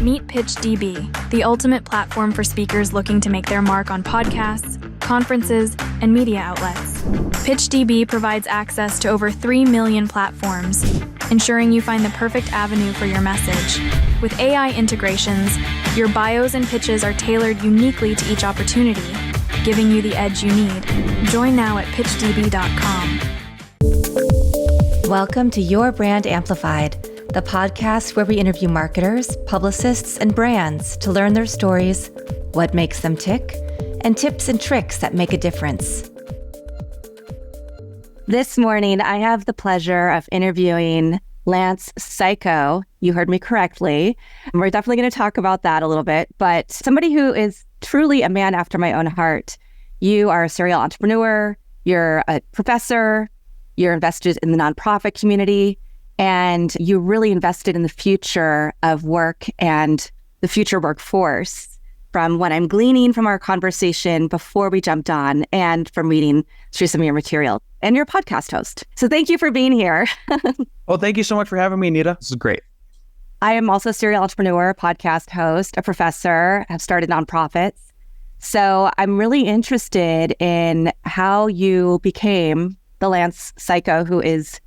Meet PitchDB, the ultimate platform for speakers looking to make their mark on podcasts, conferences, and media outlets. PitchDB provides access to over 3 million platforms, ensuring you find the perfect avenue for your message. With AI integrations, your bios and pitches are tailored uniquely to each opportunity, giving you the edge you need. Join now at pitchdb.com. Welcome to Your Brand Amplified, the podcast where we interview marketers, publicists, and brands to learn their stories, what makes them tick, and tips and tricks that make a difference. This morning, I have the pleasure of interviewing Lance Cayko. You heard me correctly. We're definitely going to talk about that a little bit, but somebody who is truly a man after my own heart. You are a serial entrepreneur, you're a professor, you're invested in the nonprofit community, and you really invested in the future of work and the future workforce from what I'm gleaning from our conversation before we jumped on and from reading through some of your material, and your podcast host. So thank you for being here. Well, thank you so much for having me, Anita. This is great. I am also a serial entrepreneur, podcast host, a professor, have started nonprofits. So I'm really interested in how you became the Lance Cayko who is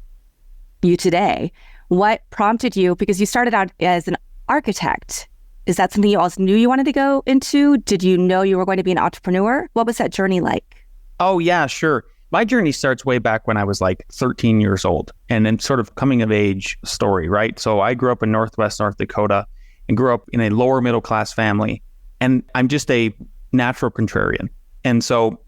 you today. What prompted you? Because you started out as an architect. Is that something you always knew you wanted to go into? Did you know you were going to be an entrepreneur? What was that journey like? Oh, yeah, sure. My journey starts way back when I was like 13 years old, and then sort of coming of age story, right? So I grew up in Northwest North Dakota and grew up in a lower middle class family. And I'm just a natural contrarian. And so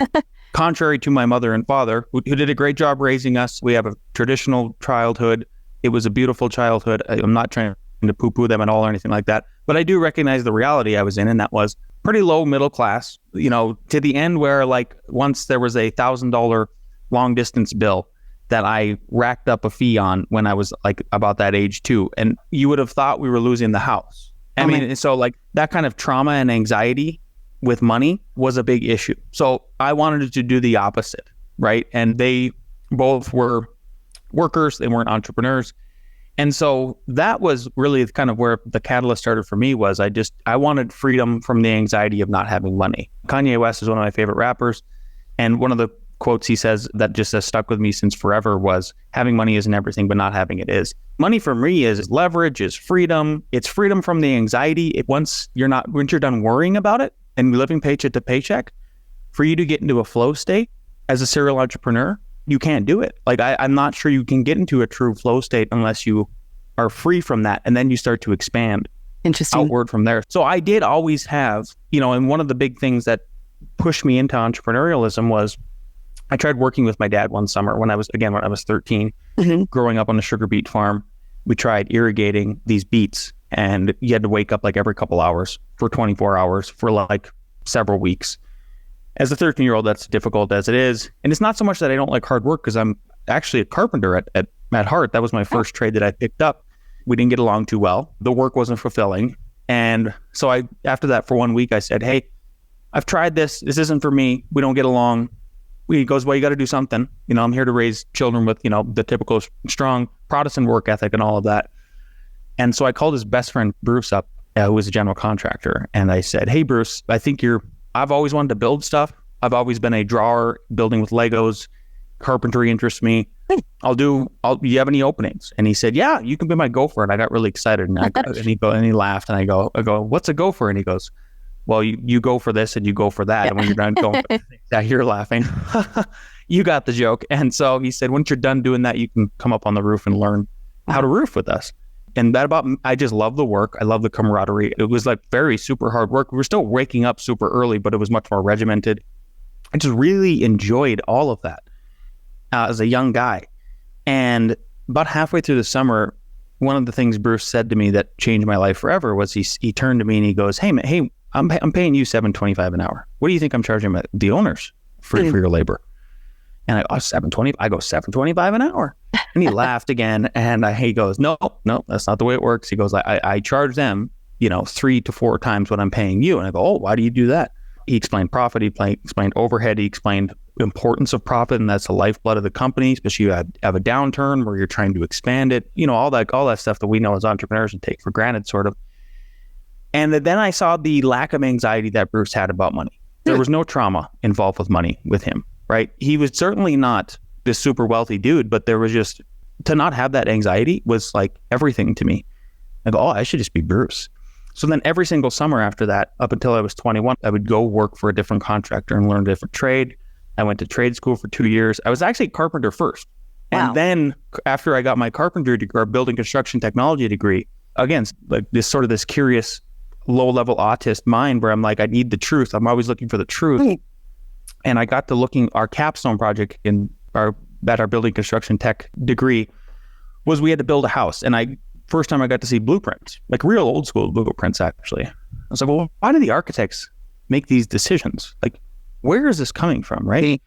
contrary to my mother and father, who did a great job raising us, we have a traditional childhood. It was a beautiful childhood. I'm not trying to poo-poo them at all or anything like that. But I do recognize the reality I was in, and that was pretty low middle class, to the end where like once there was a $1,000 long distance bill that I racked up a fee on when I was like about that age too. And you would have thought we were losing the house. So like that kind of trauma and anxiety with money was a big issue. So I wanted to do the opposite, right? And they both were workers, they weren't entrepreneurs. And so that was really kind of where the catalyst started for me. Was I wanted freedom from the anxiety of not having money. Kanye West is one of my favorite rappers. And one of the quotes he says that just has stuck with me since forever was, having money isn't everything, but not having it is. Money for me is leverage, is freedom. It's freedom from the anxiety. Once you're done worrying about it and living paycheck to paycheck, for you to get into a flow state as a serial entrepreneur, you can't do it. Like I'm not sure you can get into a true flow state unless you are free from that. And then you start to expand outward from there. So I did always have, and one of the big things that pushed me into entrepreneurialism was I tried working with my dad one summer when I was 13, growing up on a sugar beet farm. We tried irrigating these beets, and you had to wake up like every couple hours for 24 hours for like several weeks. As a 13-year-old, that's difficult as it is. And it's not so much that I don't like hard work, because I'm actually a carpenter at heart. That was my first trade that I picked up. We didn't get along too well. The work wasn't fulfilling. And so after that, for 1 week, I said, hey, I've tried this. This isn't for me. We don't get along. He goes, well, you got to do something. I'm here to raise children with, the typical strong Protestant work ethic and all of that. And so I called his best friend, Bruce, up, who was a general contractor. And I said, hey, Bruce, I've always wanted to build stuff. I've always been a drawer, building with Legos. Carpentry interests me. Do you have any openings? And he said, yeah, you can be my gopher. And I got really excited. And he laughed. And I go, what's a gopher? And he goes, well, you go for this and you go for that. Yeah. And when you're done going, yeah, you're laughing. You got the joke. And so he said, once you're done doing that, you can come up on the roof and learn how to roof with us. And I just love the work. I love the camaraderie. It was like very super hard work. We were still waking up super early, but it was much more regimented. I just really enjoyed all of that as a young guy. And about halfway through the summer, one of the things Bruce said to me that changed my life forever was he turned to me and he goes, hey, I'm paying you $7.25 an hour. What do you think I'm charging the owners for your labor? And I go, $7.20. I go, $7.25 an hour. And he laughed again. And he goes, no, that's not the way it works. He goes, I charge them, 3 to 4 times what I'm paying you. And I go, oh, why do you do that? He explained profit. He explained overhead. He explained importance of profit, and that's the lifeblood of the company, especially you have a downturn where you're trying to expand it. All that stuff that we know as entrepreneurs and take for granted, sort of. And then I saw the lack of anxiety that Bruce had about money. There was no trauma involved with money with him, right? He was certainly not this super wealthy dude, but there was just, to not have that anxiety was like everything to me. I go, oh, I should just be Bruce. So then every single summer after that, up until I was 21, I would go work for a different contractor and learn a different trade. I went to trade school for 2 years. I was actually a carpenter first. Wow. And then after I got my carpentry degree, or building construction technology degree, again, like this curious low-level autist mind where I'm like, I need the truth. I'm always looking for the truth. And I got to looking, our capstone project at our building construction tech degree was we had to build a house. And first time I got to see blueprints, like real old school blueprints, actually. I was like, well, why do the architects make these decisions? Like, where is this coming from, right?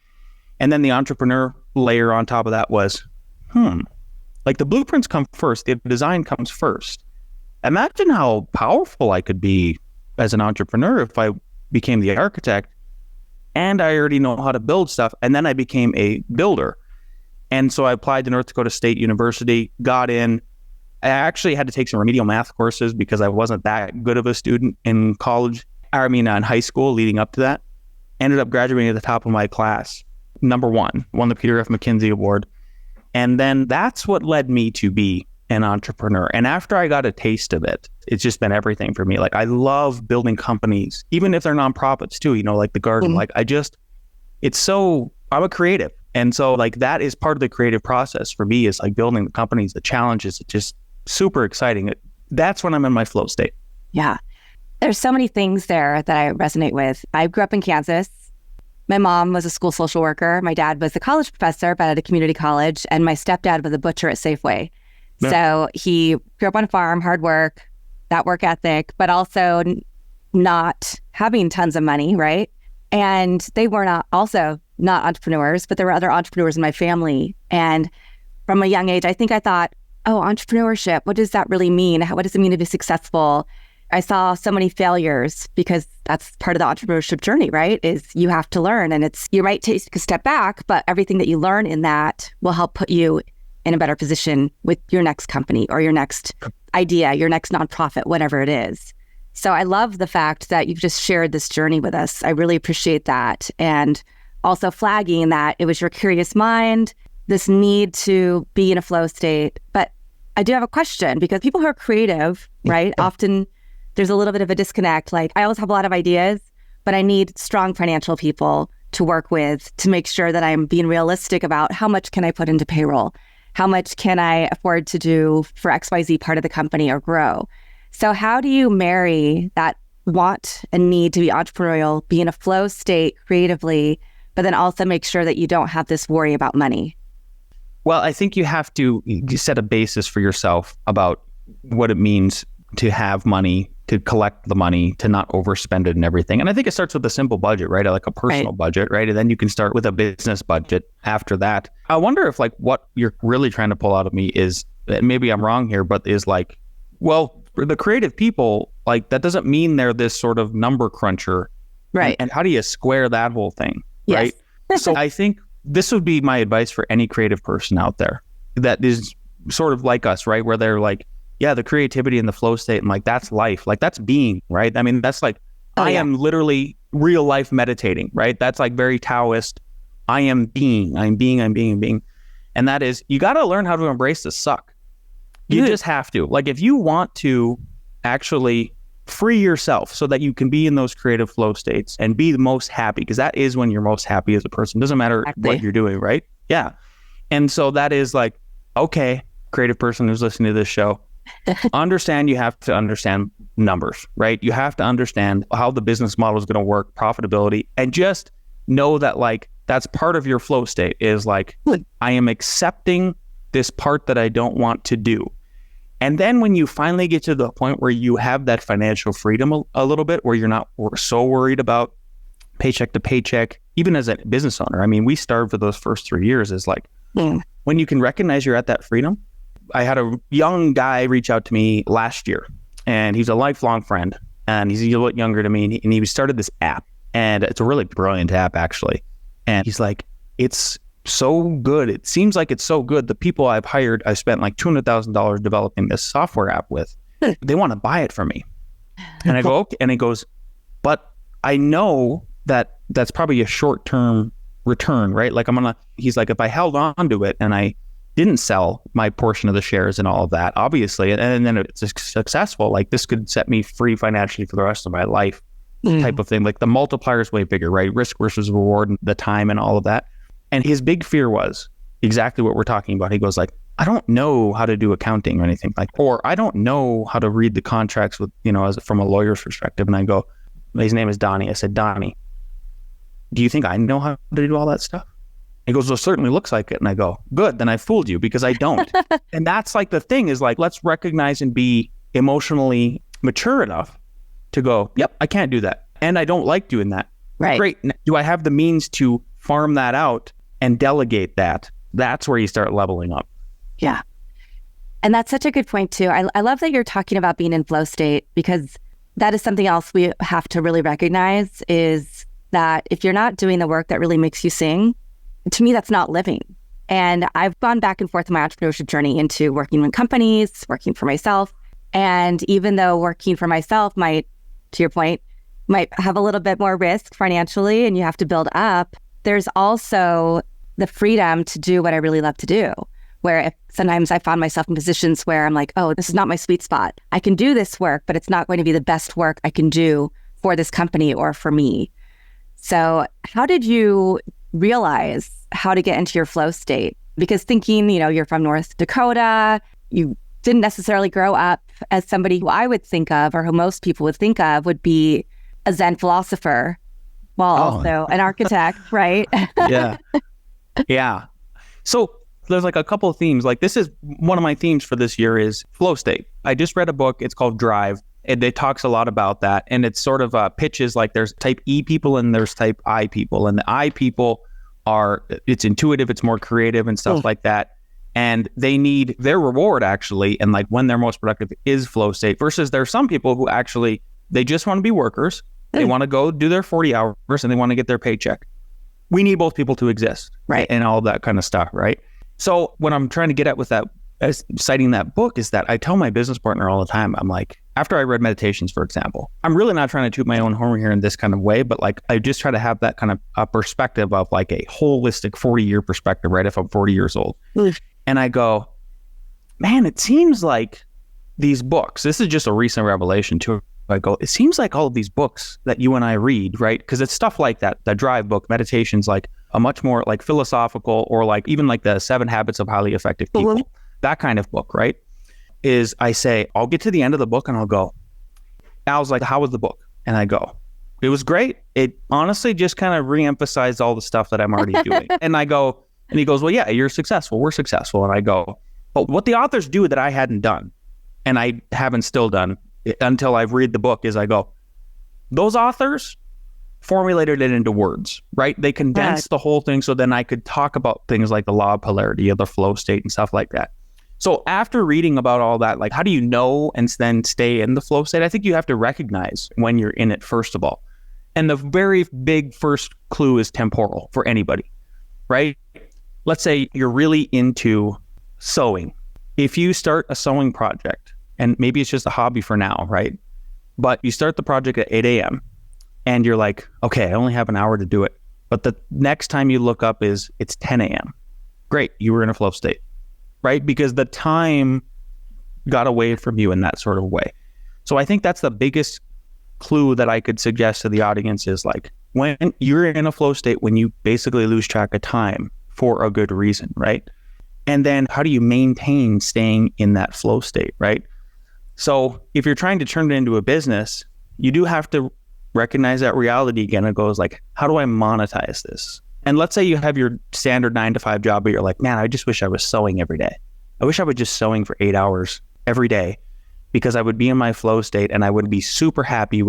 And then the entrepreneur layer on top of that was, like the blueprints come first, the design comes first. Imagine how powerful I could be as an entrepreneur if I became the architect and I already know how to build stuff. And then I became a builder. And so I applied to North Dakota State University, got in. I actually had to take some remedial math courses because I wasn't that good of a student in college. In high school leading up to that. Ended up graduating at the top of my class. Number one, won the Peter F. McKinsey Award. And then that's what led me to be an entrepreneur. And after I got a taste of it, it's just been everything for me. Like I love building companies, even if they're nonprofits too, like the garden. Like I'm a creative. And so like that is part of the creative process for me, is like building the companies, the challenges. It's just super exciting. That's when I'm in my flow state. Yeah. There's so many things there that I resonate with. I grew up in Kansas. My mom was a school social worker. My dad was a college professor, but at a community college. And my stepdad was a butcher at Safeway. Yeah. So he grew up on a farm, hard work, that work ethic, but also not having tons of money, right? And they were not entrepreneurs, but there were other entrepreneurs in my family. And from a young age, I think I thought, oh, entrepreneurship, what does that really mean? What does it mean to be successful? I saw so many failures because that's part of the entrepreneurship journey, right? Is you have to learn, and you might take a step back, but everything that you learn in that will help put you in a better position with your next company or your next idea, your next nonprofit, whatever it is. So I love the fact that you've just shared this journey with us. I really appreciate that. And also flagging that it was your curious mind, this need to be in a flow state. But I do have a question, because people who are creative, right, often there's a little bit of a disconnect. Like I always have a lot of ideas, but I need strong financial people to work with to make sure that I'm being realistic about how much can I put into payroll? How much can I afford to do for XYZ part of the company or grow? So how do you marry that want and need to be entrepreneurial, be in a flow state creatively, but then also make sure that you don't have this worry about money? Well, I think you have to set a basis for yourself about what it means to have money, to collect the money, to not overspend it and everything. And I think it starts with a simple budget, right? Like a personal budget, right? And then you can start with a business budget after that. I wonder if like what you're really trying to pull out of me is, and maybe I'm wrong here, but is like, well, for the creative people, like that doesn't mean they're this sort of number cruncher. Right. And how do you square that whole thing? Yes. Right. So I think this would be my advice for any creative person out there that is sort of like us, right? Where they're like, yeah, the creativity and the flow state, and like that's life, like that's being, right? I mean, that's like, I am literally real life meditating, right? That's like very Taoist. I am being. And that is, you got to learn how to embrace the suck. You just have to. Like if you want to actually free yourself so that you can be in those creative flow states and be the most happy, because that is when you're most happy as a person. Doesn't matter what you're doing, right? Yeah. And so that is like, okay, creative person who's listening to this show, you have to understand numbers, right? You have to understand how the business model is going to work, profitability, and just know that like that's part of your flow state is like, I am accepting this part that I don't want to do. And then when you finally get to the point where you have that financial freedom a little bit, where you're not so worried about paycheck to paycheck, even as a business owner, I mean, we starved for those first 3 years is like, when you can recognize you're at that freedom. I had a young guy reach out to me last year, and he's a lifelong friend, and he's a little bit younger to me, and he started this app, and it's a really brilliant app actually. And he's like, it's so good. It seems like it's so good. The people I've hired, I spent like $200,000 developing this software app with, they want to buy it from me. And I go, okay. And he goes, but I know that that's probably a short-term return, right? Like he's like, if I held on to it and I didn't sell my portion of the shares and all of that, obviously, and then it's successful, like this could set me free financially for the rest of my life type of thing. Like the multiplier is way bigger, right? Risk versus reward and the time and all of that. And his big fear was exactly what we're talking about. He goes like, I don't know how to do accounting or anything like, or I don't know how to read the contracts with, from a lawyer's perspective. And I go, his name is Donnie. I said, Donnie, do you think I know how to do all that stuff? He goes, well, it certainly looks like it. And I go, good, then I fooled you because I don't. And that's like the thing is like, let's recognize and be emotionally mature enough to go, yep, I can't do that. And I don't like doing that. Right. Great. Do I have the means to farm that out and delegate that? That's where you start leveling up. Yeah. And that's such a good point too. I love that you're talking about being in flow state, because that is something else we have to really recognize, is that if you're not doing the work that really makes you sing, to me, that's not living. And I've gone back and forth in my entrepreneurship journey into working with companies, working for myself. And even though working for myself might, to your point, might have a little bit more risk financially and you have to build up, there's also the freedom to do what I really love to do. Where if sometimes I found myself in positions where I'm like, oh, this is not my sweet spot. I can do this work, but it's not going to be the best work I can do for this company or for me. So how did you realize how to get into your flow state? Because thinking, you're from North Dakota, you didn't necessarily grow up as somebody who I would think of, or who most people would think of, would be a Zen philosopher, while also an architect, right? Yeah. Yeah. So there's like a couple of themes. Like this is one of my themes for this year is flow state. I just read a book. It's called Drive. And it talks a lot about that. And it's sort of pitches like there's type E people and there's type I people. And the I people it's intuitive, it's more creative and stuff like that. And they need their reward actually. And like when they're most productive is flow state, versus there's some people who actually, they just want to be workers. They want to go do their 40 hours and they want to get their paycheck. We need both people to exist. Right. And all that kind of stuff. Right. So what I'm trying to get at with that, citing that book, is that I tell my business partner all the time, I'm like, after I read Meditations, for example, I'm really not trying to toot my own horn here in this kind of way, but like, I just try to have that kind of a perspective of like a holistic 40-year perspective, right? If I'm 40 years old. And I go, man, it seems like these books, this is just a recent revelation too. I go, it seems like all of these books that you and I read, right? Because it's stuff like that Drive book, Meditations, like a much more like philosophical, or like even like the 7 Habits of Highly Effective People, that kind of book, right? Is I say, I'll get to the end of the book and I'll go, Al's like, how was the book? And I go, it was great. It honestly just kind of re-emphasized all the stuff that I'm already doing. And I go, and he goes, well, yeah, you're successful. We're successful. And I go, but what the authors do that I hadn't done, and I haven't still done until I've read the book, is I go, those authors formulated it into words, right? They condensed the whole thing so then I could talk about things like the law of polarity or the flow state and stuff like that. So after reading about all that, like how do you know and then stay in the flow state? I think you have to recognize when you're in it, first of all. And the very big first clue is temporal for anybody, right? Let's say you're really into sewing. If you start a sewing project, and maybe it's just a hobby for now, right? But you start the project at 8 a.m. and you're like, okay, I only have an hour to do it. But the next time you look up it's 10 a.m. Great, you were in a flow state. Right? Because the time got away from you in that sort of way. So I think that's the biggest clue that I could suggest to the audience, is like when you're in a flow state, when you basically lose track of time for a good reason, right? And then how do you maintain staying in that flow state, right? So if you're trying to turn it into a business, you do have to recognize that reality again. It goes like, how do I monetize this? And let's say you have your standard 9-to-5 job, but you're like, man, I just wish I was sewing every day. I wish I was just sewing for 8 hours every day, because I would be in my flow state and I would be super happy.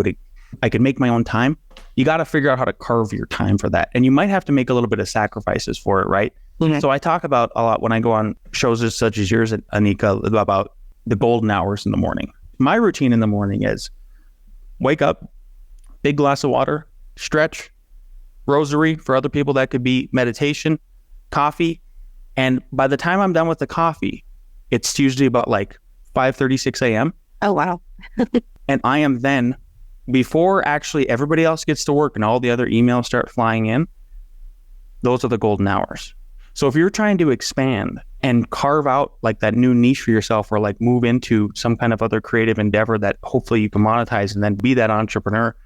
I could make my own time. You got to figure out how to carve your time for that. And you might have to make a little bit of sacrifices for it, right? Mm-hmm. So I talk about a lot when I go on shows such as yours, Anika, about the golden hours in the morning. My routine in the morning is wake up, big glass of water, stretch, rosary. For other people, that could be meditation, coffee. And by the time I'm done with the coffee, it's usually about like 5:36 a.m. Oh, wow. And I am then, before actually everybody else gets to work and all the other emails start flying in, those are the golden hours. So if you're trying to expand and carve out like that new niche for yourself, or like move into some kind of other creative endeavor that hopefully you can monetize and then be that entrepreneur,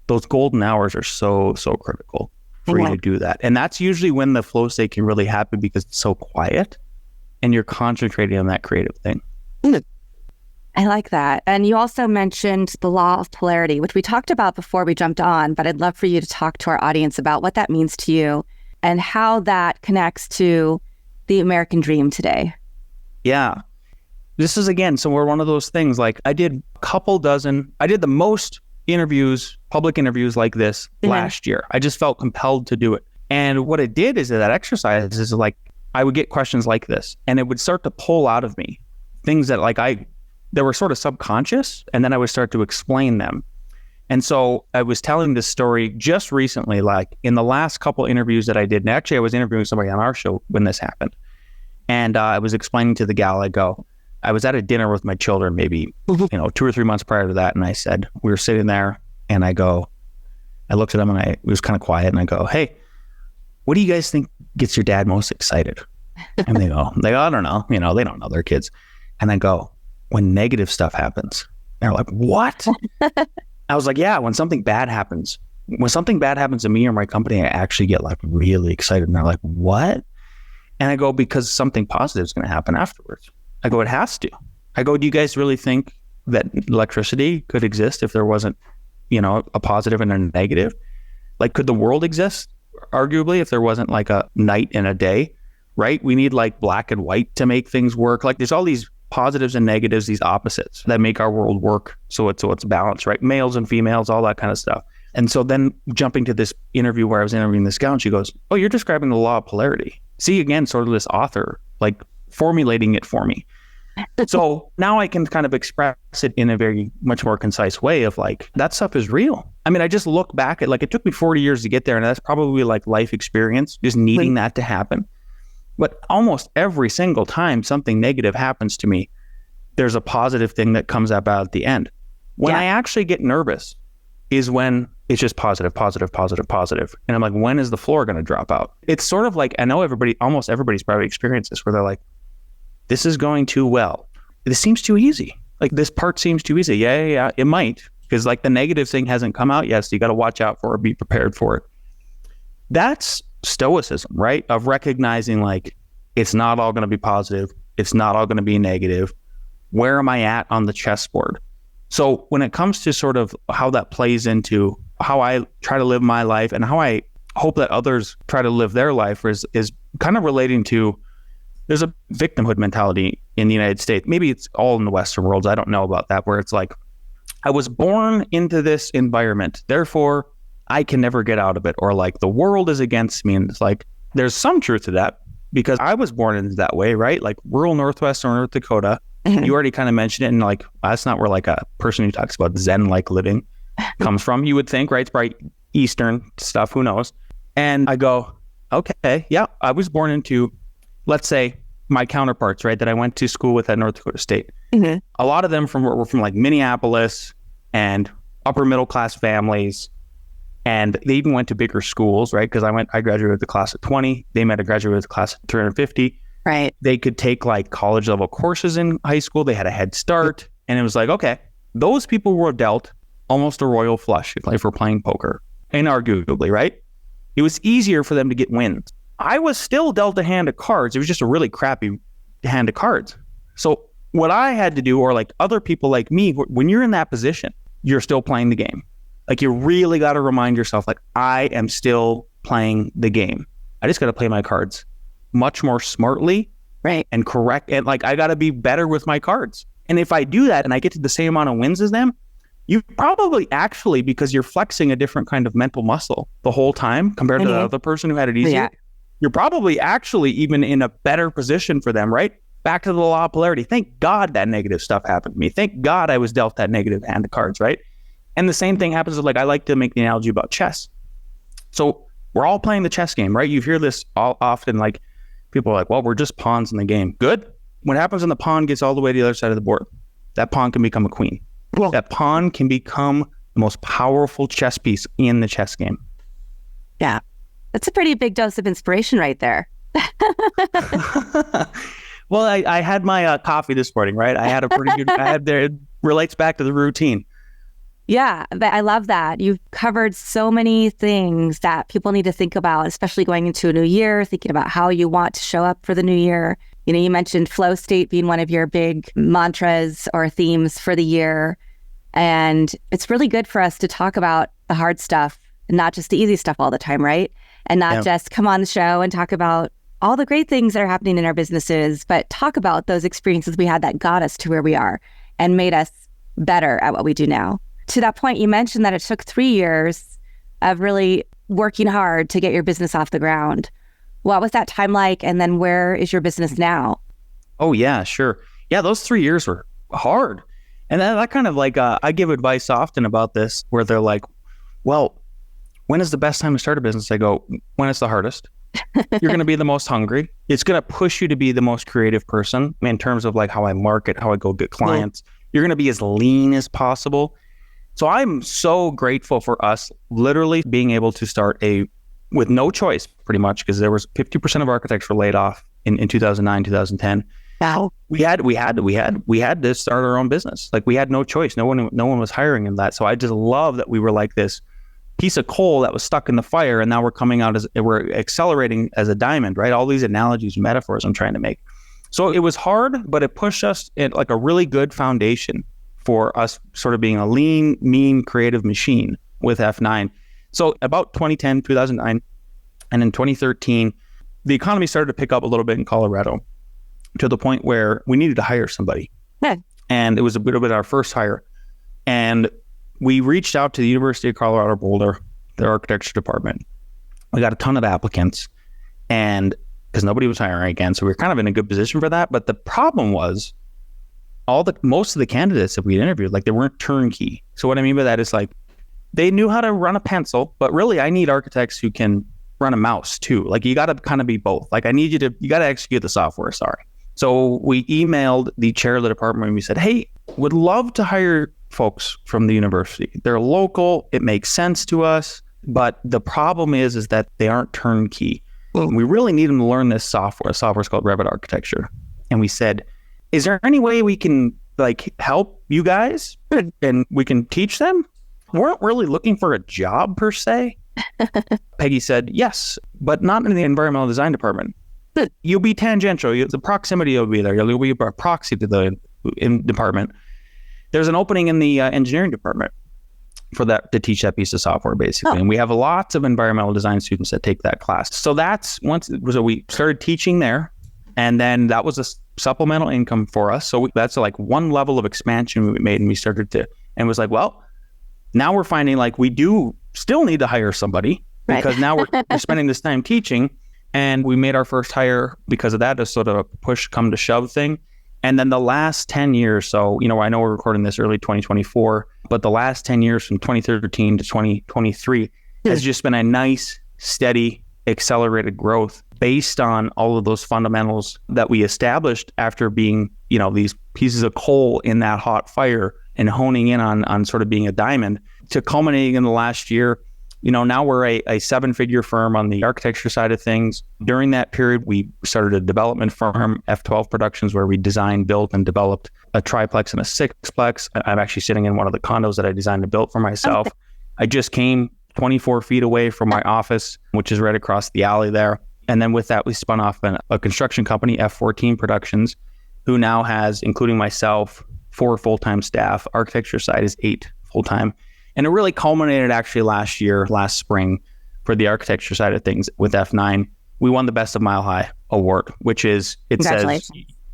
those golden hours are so critical for you to do that. And that's usually when the flow state can really happen, because it's so quiet and you're concentrating on that creative thing. I like that. And you also mentioned the law of polarity, which we talked about before we jumped on, but I'd love for you to talk to our audience about what that means to you and how that connects to the American dream today. Yeah. This is, again, so we're one of those things, like I did the most interviews, public interviews like this last year. I just felt compelled to do it. And what it did is that exercise is like, I would get questions like this and it would start to pull out of me things that they were sort of subconscious, and then I would start to explain them. And so I was telling this story just recently, like in the last couple interviews that I did. And actually, I was interviewing somebody on our show when this happened. And I was explaining to the gal, I was at a dinner with my children, maybe, 2 or 3 months prior to that. And I said, we were sitting there and I looked at them and it was kind of quiet. And I go, hey, what do you guys think gets your dad most excited? And they go, I don't know. They don't know, their kids. And I go, when negative stuff happens. And they're like, what? I was like, yeah, when something bad happens to me or my company, I actually get like really excited. And they're like, what? And I go, because something positive is going to happen afterwards. I go, it has to. I go, do you guys really think that electricity could exist if there wasn't, a positive and a negative? Like, could the world exist, arguably, if there wasn't like a night and a day, right? We need like black and white to make things work. Like, there's all these positives and negatives, these opposites that make our world work. So it's balanced, right? Males and females, all that kind of stuff. And so then jumping to this interview where I was interviewing this gal, and she goes, oh, you're describing the law of polarity. See, again, sort of this author, like formulating it for me. So now I can kind of express it in a very much more concise way of like, that stuff is real. I mean, I just look back at, like, it took me 40 years to get there. And that's probably like life experience, just needing that to happen. But almost every single time something negative happens to me, there's a positive thing that comes up out at the end. When I actually get nervous is when it's just positive. And I'm like, when is the floor going to drop out? It's sort of like, I know almost everybody's probably experienced this, where they're like, this is going too well. This seems too easy. Like, this part seems too easy. Yeah, it might. Because like the negative thing hasn't come out yet. So you got to watch out for it, be prepared for it. That's stoicism, right? Of recognizing like, it's not all going to be positive. It's not all going to be negative. Where am I at on the chessboard? So when it comes to sort of how that plays into how I try to live my life and how I hope that others try to live their life is kind of relating to, there's a victimhood mentality in the United States. Maybe it's all in the Western worlds. I don't know about that, where it's like, I was born into this environment, therefore I can never get out of it. Or like, the world is against me. And it's like, there's some truth to that, because I was born into that way, right? Like rural Northwest or North Dakota. You already kind of mentioned it. And like, that's not where like a person who talks about Zen-like living comes from, you would think, right? It's probably Eastern stuff, who knows? And I go, okay, yeah, I was born into, let's say, my counterparts, right, that I went to school with at North Dakota State. A lot of them were from like Minneapolis and upper middle class families. And they even went to bigger schools, right? Because I graduated with the class of 20. They might have graduated with the class of 350. Right. They could take like college level courses in high school. They had a head start. And it was like, okay, those people were dealt almost a royal flush if we're playing poker. Inarguably, right? It was easier for them to get wins. I was still dealt a hand of cards. It was just a really crappy hand of cards. So what I had to do, or like other people like me, when you're in that position, you're still playing the game. Like, you really got to remind yourself, like, I am still playing the game. I just got to play my cards much more smartly, right, and correct. And like, I got to be better with my cards. And if I do that and I get to the same amount of wins as them, you probably actually, because you're flexing a different kind of mental muscle the whole time compared to the other person who had it easier, you're probably actually even in a better position for them, right? Back to the law of polarity. Thank God that negative stuff happened to me. Thank God I was dealt that negative hand of cards, right? And the same thing happens with, like, I like to make the analogy about chess. So we're all playing the chess game, right? You hear this all often, like, people are like, well, we're just pawns in the game. Good. What happens when the pawn gets all the way to the other side of the board? That pawn can become a queen. that pawn can become the most powerful chess piece in the chess game. Yeah. That's a pretty big dose of inspiration right there. Well, I had my coffee this morning, right? I had a pretty good, it relates back to the routine. Yeah, but I love that. You've covered so many things that people need to think about, especially going into a new year, thinking about how you want to show up for the new year. You know, you mentioned flow state being one of your big mantras or themes for the year. And it's really good for us to talk about the hard stuff and not just the easy stuff all the time, right? And not just come on the show and talk about all the great things that are happening in our businesses, but talk about those experiences we had that got us to where we are and made us better at what we do now. To that point, you mentioned that it took 3 years of really working hard to get your business off the ground. What was that time like? And then where is your business now? Oh, yeah, sure. Yeah, those 3 years were hard. And that kind of like, I give advice often about this where they're like, well, when is the best time to start a business? I go, when it's the hardest. You're going to be the most hungry. It's going to push you to be the most creative person in terms of like how I market, how I go get clients. You're going to be as lean as possible. So I'm so grateful for us literally being able to start with no choice pretty much, because there was 50% of architects were laid off in 2009, 2010. Wow. We had to start our own business. Like we had no choice. No one was hiring in that. So I just love that we were like this piece of coal that was stuck in the fire, and now we're accelerating as a diamond, right? All these analogies, metaphors I'm trying to make. So it was hard, but it pushed us in like a really good foundation for us sort of being a lean, mean, creative machine with F9. So about 2009, and in 2013, the economy started to pick up a little bit in Colorado to the point where we needed to hire somebody. Yeah. And it was a bit our first hire. And we reached out to the University of Colorado Boulder, their architecture department. We got a ton of applicants, and because nobody was hiring again, so we were kind of in a good position for that. But the problem was most of the candidates that we interviewed, like they weren't turnkey. So what I mean by that is like they knew how to run a pencil, but really I need architects who can run a mouse too. Like you got to kind of be both. Like you got to execute the software. Sorry. So we emailed the chair of the department and we said, hey, would love to hire folks from the university. They're local. It makes sense to us. But the problem is that they aren't turnkey. We really need them to learn this software. Software's called Revit architecture. And we said, is there any way we can like help you guys and we can teach them? We weren't really looking for a job per se. Peggy said, yes, but not in the environmental design department. You'll be tangential. The proximity will be there. You'll be a proxy to the department. There's an opening in the engineering department for that to teach that piece of software, basically. And we have lots of environmental design students that take that class. So we started teaching there, and then that was a supplemental income for us. So that's like one level of expansion we made, and we started to, and was like, well, now we're finding like we do still need to hire somebody because now we're spending this time teaching, and we made our first hire because of that, as sort of a push come to shove thing. And then the last 10 years, so, I know we're recording this early 2024, but the last 10 years from 2013 to 2023 has just been a nice, steady, accelerated growth based on all of those fundamentals that we established after being, these pieces of coal in that hot fire and honing in on sort of being a diamond to culminating in the last year. Now we're a 7-figure firm on the architecture side of things. During that period, we started a development firm, F12 Productions, where we designed, built, and developed a triplex and a sixplex. I'm actually sitting in one of the condos that I designed and built for myself. I just came 24 feet away from my office, which is right across the alley there. And then with that, we spun off a construction company, F14 Productions, who now has, including myself, 4 full-time staff. Architecture side is 8 full-time. And it really culminated actually last spring, for the architecture side of things with F9. We won the Best of Mile High award, which is, it says,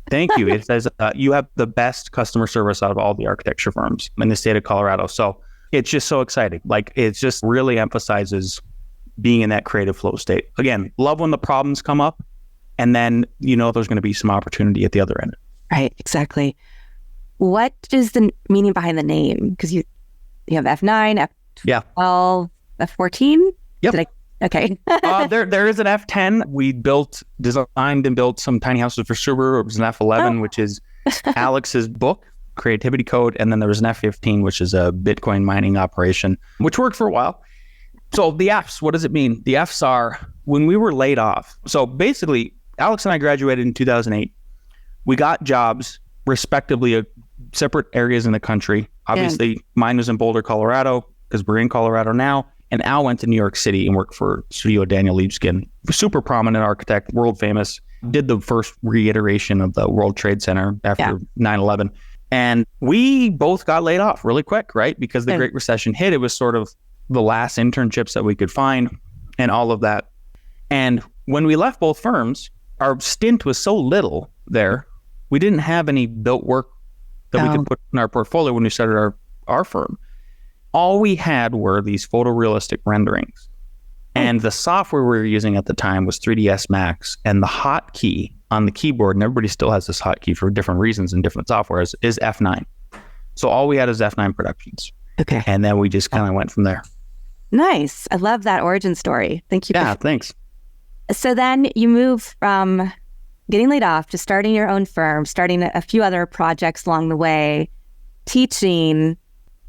thank you. It says you have the best customer service out of all the architecture firms in the state of Colorado. So it's just so exciting. Like it just really emphasizes being in that creative flow state. Again, love when the problems come up, and then, there's going to be some opportunity at the other end. Right, exactly. What is the meaning behind the name? Because you have F9, F12, F14? Yep. Okay. There is an F10. We designed and built some tiny houses for Subaru. It was an F11, which is Alex's book. creativity code. And then there was an F-15, which is a Bitcoin mining operation, which worked for a while. So the Fs, what does it mean? The Fs are when we were laid off. So basically, Alex and I graduated in 2008. We got jobs respectively at separate areas in the country. Obviously, mine was in Boulder, Colorado, because we're in Colorado now. And Al went to New York City and worked for studio Daniel Libeskind, super prominent architect, world famous, did the first reiteration of the World Trade Center after 9/11. And we both got laid off really quick, right? Because the Great Recession hit. It was sort of the last internships that we could find and all of that. And when we left both firms, our stint was so little there, we didn't have any built work that we could put in our portfolio when we started our firm. All we had were these photorealistic renderings. And the software we were using at the time was 3ds Max. And the hotkey on the keyboard, and everybody still has this hotkey for different reasons in different softwares, is F9. So all we had is F9 Productions. Okay. And then we just kind of went from there. Nice. I love that origin story. Thank you. Yeah, thanks. So then you move from getting laid off to starting your own firm, starting a few other projects along the way, teaching.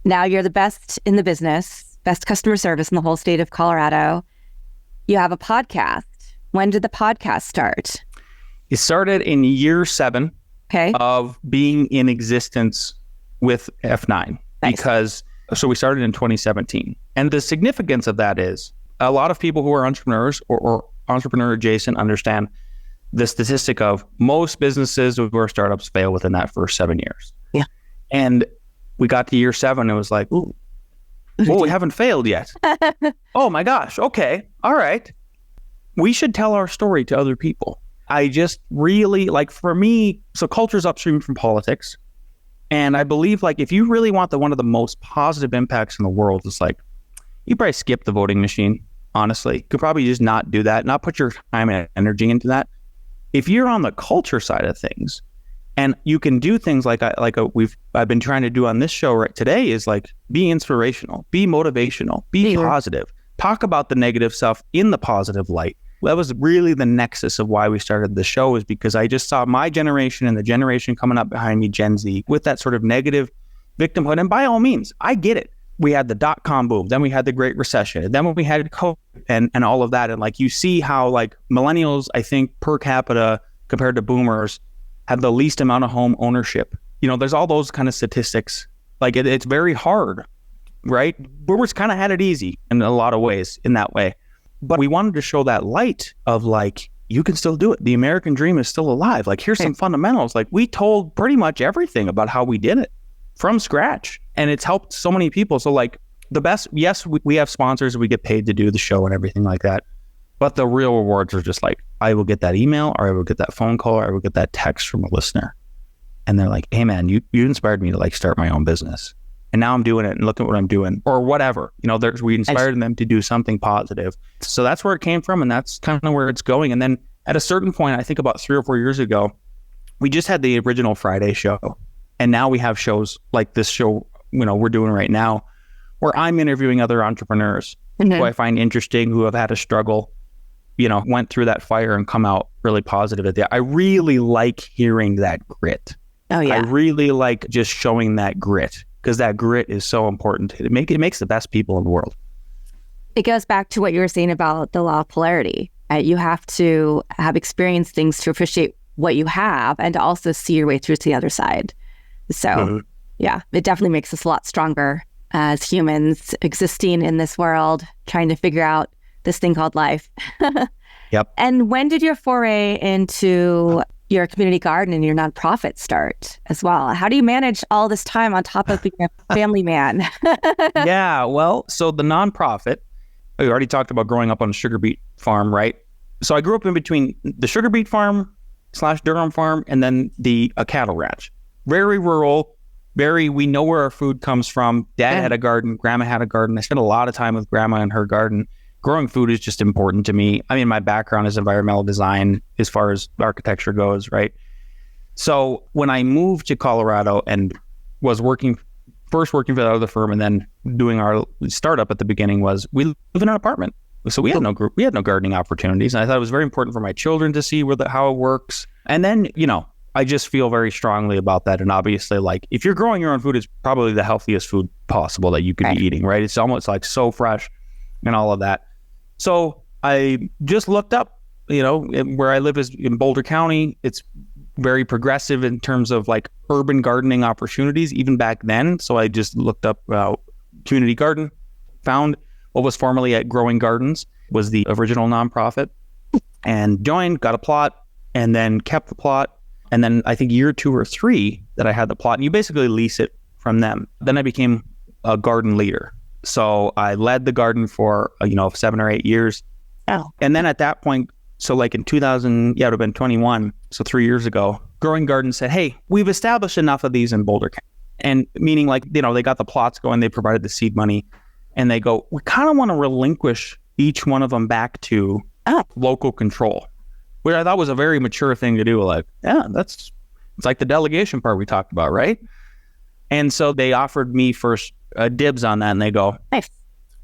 Now you're the best in the business, best customer service in the whole state of Colorado. You have a podcast. When did the podcast start? It started in year 7 of being in existence with F9. Nice. So we started in 2017. And the significance of that is a lot of people who are entrepreneurs or entrepreneur adjacent understand the statistic of most businesses who are startups fail within that first 7 years. Yeah. And we got to year 7 and it was like, ooh, we haven't failed yet. Oh my gosh. Okay. All right. We should tell our story to other people. I just really, like, for me, so culture's upstream from politics. And I believe, like, if you really want one of the most positive impacts in the world, it's like, you probably skip the voting machine, honestly. You could probably just not do that, not put your time and energy into that. If you're on the culture side of things, and you can do things like I've been trying to do on this show right today, is like, be inspirational, be motivational, be positive, talk about the negative stuff in the positive light. That was really the nexus of why we started the show, is because I just saw my generation and the generation coming up behind me, Gen Z, with that sort of negative victimhood. And by all means, I get it. We had the dot-com boom, then we had the Great Recession, and then when we had COVID and all of that. And like, you see how, like, millennials, I think per capita compared to boomers, have the least amount of home ownership. You know, there's all those kind of statistics. Like, it's very hard, right? Boomers kind of had it easy in a lot of ways in that way. But we wanted to show that light of, like, you can still do it. The American dream is still alive. Like, here's some fundamentals. Like, we told pretty much everything about how we did it from scratch. And it's helped so many people. So, like, the best, yes, we have sponsors, we get paid to do the show and everything like that. But the real rewards are just like, I will get that email, or I will get that phone call, or I will get that text from a listener. And they're like, hey man, you inspired me to, like, start my own business. And now I'm doing it, and look at what I'm doing, or whatever. You know, we inspired them to do something positive. So that's where it came from, and that's kind of where it's going. And then at a certain point, I think about 3 or 4 years ago, we just had the original Friday show. And now we have shows like this show, you know, we're doing right now, where I'm interviewing other entrepreneurs who I find interesting, who have had a struggle, you know, went through that fire and come out really positive at that. I really like hearing that grit. Oh yeah. I really like just showing that grit, because that grit is so important. It makes the best people in the world. It goes back to what you were saying about the law of polarity. You have to have experienced things to appreciate what you have, and to also see your way through to the other side. So yeah, it definitely makes us a lot stronger as humans existing in this world, trying to figure out this thing called life. Yep. And when did your foray into your community garden and your nonprofit start as well? How do you manage all this time on top of being a family man? Yeah, well, so the nonprofit, we already talked about growing up on a sugar beet farm, right? So I grew up in between the sugar beet farm / Durham farm and then a cattle ranch. Very rural, we know where our food comes from. Dad had a garden, grandma had a garden. I spent a lot of time with grandma in her garden. Growing food is just important to me. I mean, my background is environmental design as far as architecture goes, right? So when I moved to Colorado and was working for the other firm and then doing our startup at the beginning, was we live in an apartment. So we had no gardening opportunities. And I thought it was very important for my children to see how it works. And then, you know, I just feel very strongly about that. And obviously, like, if you're growing your own food, it's probably the healthiest food possible that you could be eating, right? It's almost like so fresh and all of that. So I just looked up, where I live is in Boulder County. It's very progressive in terms of like urban gardening opportunities, even back then. So I just looked up community garden, found what was formerly at Growing Gardens, was the original nonprofit, and joined, got a plot, and then kept the plot. And then I think year 2 or 3 that I had the plot, and you basically lease it from them. Then I became a garden leader. So I led the garden for, 7 or 8 years. Oh. And then at that point, so like in 2000, it would have been 21, so 3 years ago, Growing Garden said, hey, we've established enough of these in Boulder County. And meaning like, they got the plots going, they provided the seed money, and they go, we kind of want to relinquish each one of them back to local control, which I thought was a very mature thing to do. Like, it's like the delegation part we talked about, right? And so they offered me first dibs on that, and they go, nice.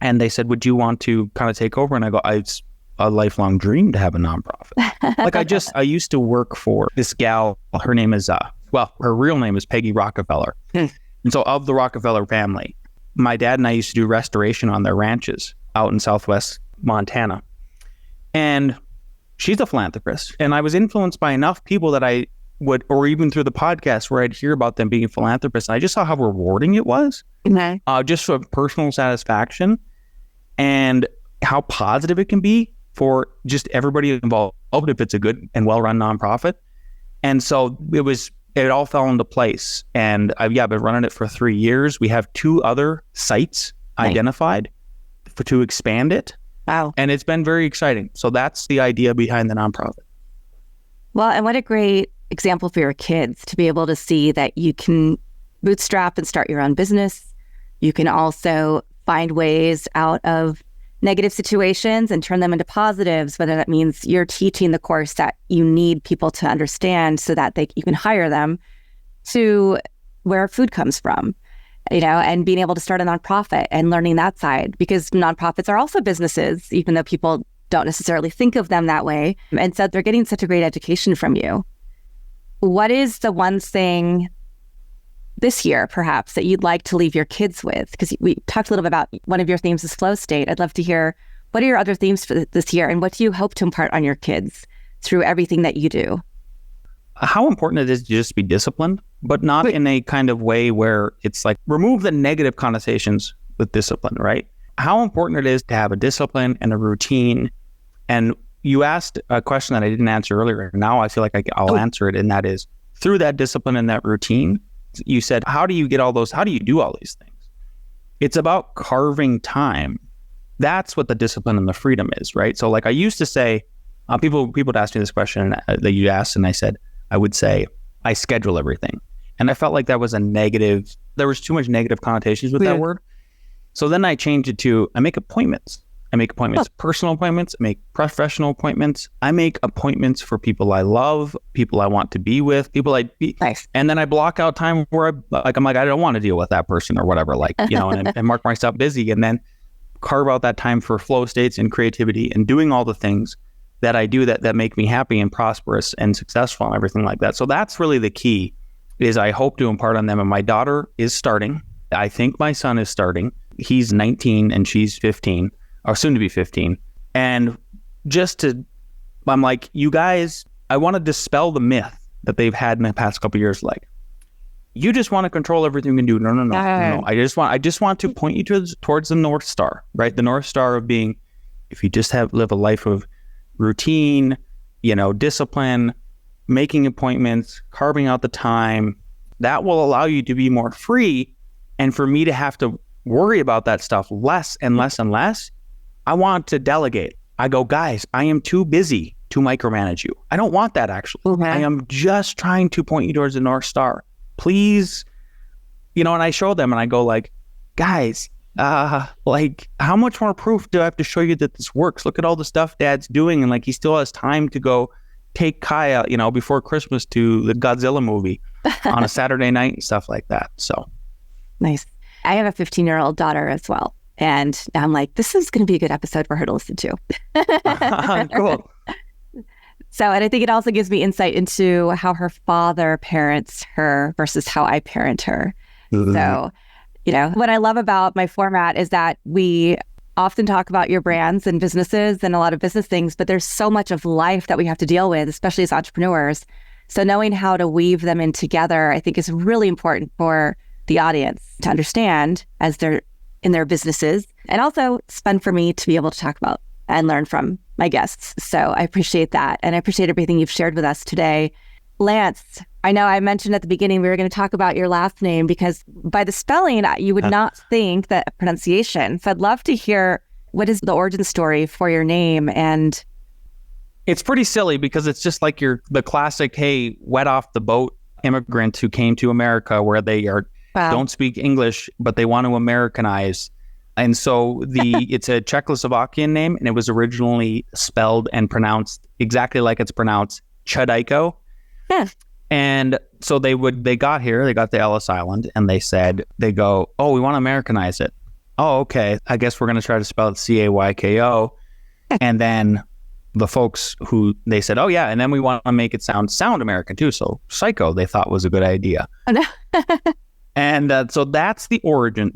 And they said, would you want to kind of take over? And I go, it's a lifelong dream to have a nonprofit. Like I used to work for this gal. Her name is, her real name is Peggy Rockefeller. And so of the Rockefeller family, my dad and I used to do restoration on their ranches out in Southwest Montana. And she's a philanthropist. And I was influenced by enough people that I would, or even through the podcast where I'd hear about them being philanthropists. And I just saw how rewarding it was, just for personal satisfaction and how positive it can be for just everybody involved if it's a good and well-run nonprofit. And so it all fell into place. And I've been running it for 3 years. We have 2 other sites identified to expand it. Wow. And it's been very exciting. So that's the idea behind the nonprofit. Well, and what a great example for your kids to be able to see that you can bootstrap and start your own business. You can also find ways out of negative situations and turn them into positives, whether that means you're teaching the course that you need people to understand so that you can hire them, to where food comes from, and being able to start a nonprofit and learning that side, because nonprofits are also businesses, even though people don't necessarily think of them that way. And so they're getting such a great education from you. What is the one thing this year, perhaps, that you'd like to leave your kids with? Because we talked a little bit about one of your themes is flow state. I'd love to hear, what are your other themes for this year, and what do you hope to impart on your kids through everything that you do? How important it is to just be disciplined, but not in a kind of way where it's like, remove the negative connotations with discipline, right? How important it is to have a discipline and a routine. And you asked a question that I didn't answer earlier. Now I feel like I'll answer it. And that is, through that discipline and that routine, you said, how do you do all these things? It's about carving time. That's what the discipline and the freedom is, right? So like I used to say, people would ask me this question that you asked, and I would say, I schedule everything. And I felt like that was a negative, there was too much negative connotations with that word. So then I changed it to, I make appointments. Personal appointments, I make professional appointments. I make appointments for people I love, people I want to be with, Nice. And then I block out time where I'm like, I don't want to deal with that person or whatever, and mark myself busy, and then carve out that time for flow states and creativity and doing all the things that I do that make me happy and prosperous and successful and everything like that. So that's really the key, is I hope to impart on them. And my daughter is starting. I think my son is starting. He's 19 and she's 15. Or soon to be 15. And I'm like, you guys, I want to dispel the myth that they've had in the past couple of years. Like, you just want to control everything you can do. No. I just want to point you towards the North Star, right? The North Star of being, if you just live a life of routine, discipline, making appointments, carving out the time, that will allow you to be more free. And for me to have to worry about that stuff less and less and less, I want to delegate. I go, guys, I am too busy to micromanage you. I don't want that, actually. Okay. I am just trying to point you towards the North Star. Please, and I show them and I go like, guys, how much more proof do I have to show you that this works? Look at all the stuff Dad's doing. And he still has time to go take Kaya, before Christmas to the Godzilla movie on a Saturday night and stuff like that. So nice. I have a 15-year-old daughter as well. And I'm like, this is going to be a good episode for her to listen to. Cool. So, and I think it also gives me insight into how her father parents her versus how I parent her. Mm-hmm. So, what I love about my format is that we often talk about your brands and businesses and a lot of business things, but there's so much of life that we have to deal with, especially as entrepreneurs. So knowing how to weave them in together, I think is really important for the audience to understand as they're in their businesses. And also it's fun for me to be able to talk about and learn from my guests. So I appreciate that. And I appreciate everything you've shared with us today. Lance, I know I mentioned at the beginning we were going to talk about your last name because by the spelling, you would not think that pronunciation. So I'd love to hear what is the origin story for your name. And it's pretty silly because it's just like the classic, hey, wet off the boat immigrant who came to America where they don't speak English, but they want to Americanize. And so it's a Czechoslovakian name, and it was originally spelled and pronounced exactly like it's pronounced, Cayko. Yeah. And so they got here, they got to Ellis Island, and they go, oh, we want to Americanize it. Oh, okay. I guess we're going to try to spell it Cayko. And then the folks they said, oh yeah, and then we want to make it sound American too. So Cayko, they thought was a good idea. Oh, no. And so that's the origin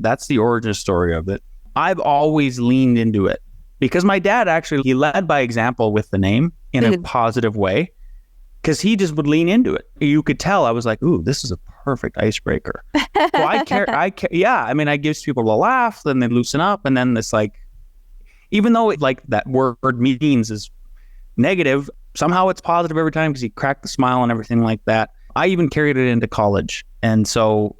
story of it. I've always leaned into it because my dad he led by example with the name in a positive way because he just would lean into it. You could tell I was like, ooh, this is a perfect icebreaker. So I care. Yeah. I mean, I gives people a laugh, then they loosen up. And then it's like, even though that word means is negative, somehow it's positive every time because he cracked the smile and everything like that. I even carried it into college. And so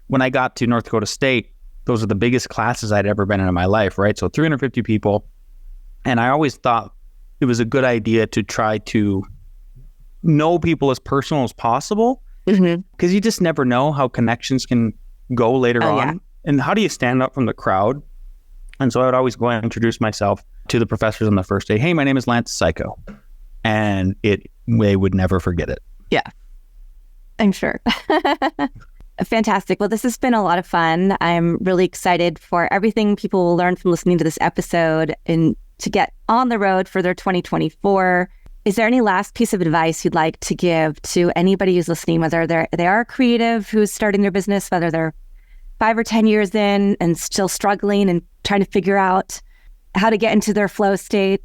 when I got to North Dakota State, those are the biggest classes I'd ever been in my life, right? So 350 people. And I always thought it was a good idea to try to know people as personal as possible because you just never know how connections can go later on. Yeah. And how do you stand up from the crowd? And so I would always go and introduce myself to the professors on the first day. Hey, my name is Lance Cayko. And they would never forget it. Yeah. I'm sure. Fantastic. Well, this has been a lot of fun. I'm really excited for everything people will learn from listening to this episode and to get on the road for their 2024. Is there any last piece of advice you'd like to give to anybody who's listening, whether they are creative who's starting their business, whether they're 5 or 10 years in and still struggling and trying to figure out how to get into their flow state?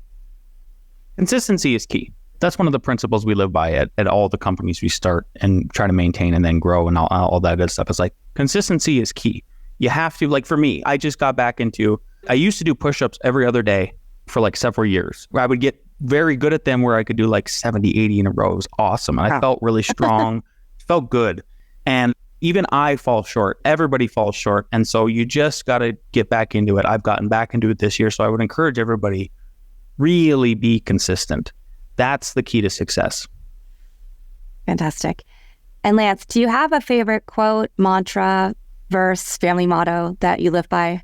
Consistency is key. That's one of the principles we live by at all the companies we start and try to maintain and then grow and all that good stuff. It's like consistency is key. You have to, for me, I just got back I used to do push-ups every other day for several years where I would get very good at them where I could do 70, 80 in a row. It was awesome. And I felt really strong, felt good. And even I fall short. Everybody falls short. And so you just got to get back into it. I've gotten back into it this year. So I would encourage everybody, really be consistent. That's the key to success. Fantastic. And Lance, do you have a favorite quote, mantra, verse, family motto that you live by?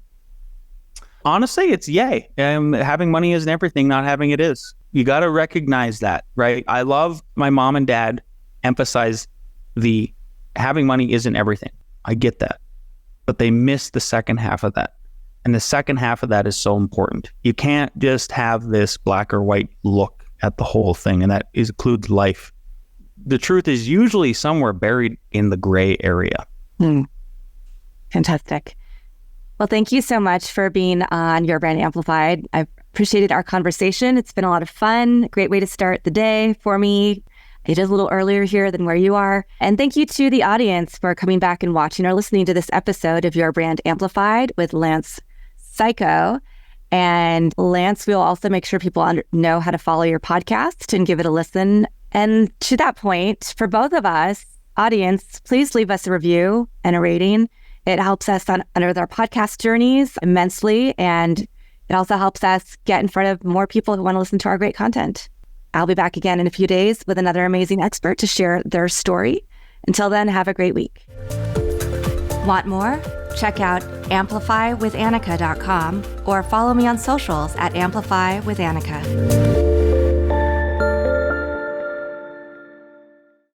Honestly, it's yay. Having money isn't everything. Not having it is. You got to recognize that, right? I love my mom and dad emphasize having money isn't everything. I get that. But they miss the second half of that. And the second half of that is so important. You can't just have this black or white look at the whole thing, and that includes life. The truth is usually somewhere buried in the gray area. Fantastic. Well, thank you so much for being on Your Brand Amplified. I've appreciated our conversation. It's been a lot of fun. Great way to start the day for me. It is a little earlier here than where you are. And thank you to the audience for coming back and watching or listening to this episode of Your Brand Amplified with Lance Cayko. And Lance, we'll also make sure people know how to follow your podcast and give it a listen. And to that point, for both of us, audience, please leave us a review and a rating. It helps us under their podcast journeys immensely. And it also helps us get in front of more people who want to listen to our great content. I'll be back again in a few days with another amazing expert to share their story. Until then, have a great week. Want more? Check out amplifywithannika.com or follow me on socials at amplifywithannika.